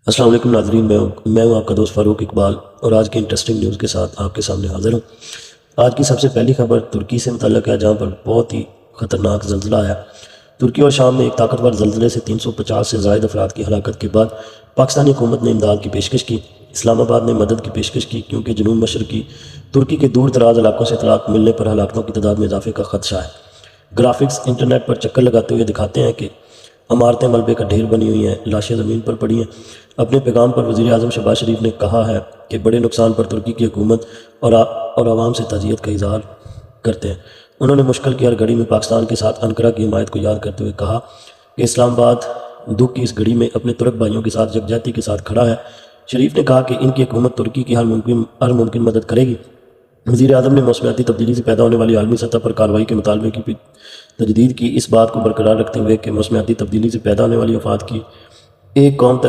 السلام علیکم ناظرین، میں ہوں آپ کا دوست فاروق اقبال، اور آج کی انٹرسٹنگ نیوز کے ساتھ آپ کے سامنے حاضر ہوں۔ آج کی سب سے پہلی خبر ترکی سے متعلق ہے، جہاں پر بہت ہی خطرناک زلزلہ آیا۔ ترکی اور شام میں ایک طاقتور زلزلے سے 350 سے زائد افراد کی ہلاکت کے بعد پاکستانی حکومت نے امداد کی پیشکش کی۔ اسلام آباد نے مدد کی پیشکش کی کیونکہ جنوب مشرقی ترکی کے دور دراز علاقوں سے اطلاعات ملنے پر ہلاکتوں کی تعداد میں اضافے کا خدشہ ہے۔ گرافکس انٹرنیٹ پر چکر لگاتے ہوئے دکھاتے ہیں کہ عمارتیں ملبے کا ڈھیر بنی ہوئی ہیں، لاشیں زمین پر پڑی ہیں۔ اپنے پیغام پر وزیر اعظم شہباز شریف نے کہا ہے کہ بڑے نقصان پر ترکی کی حکومت اور عوام سے تعزیت کا اظہار کرتے ہیں۔ انہوں نے مشکل کی ہر گھڑی میں پاکستان کے ساتھ انقرہ کی حمایت کو یاد کرتے ہوئے کہا کہ اسلام آباد دکھ کی اس گھڑی میں اپنے ترک بھائیوں کے ساتھ یکجہتی کے ساتھ کھڑا ہے۔ شریف نے کہا کہ ان کی حکومت ترکی کی ہر ممکن مدد کرے گی۔ وزیر اعظم نے موسمیاتی تبدیلی سے پیدا ہونے والی عالمی سطح پر کارروائی کے مطالبے کی بھی تجدید کی، اس بات کو برقرار رکھتے ہوئے کہ موسمیاتی تبدیلی سے پیدا ہونے والی آفات کی ایک قوم تک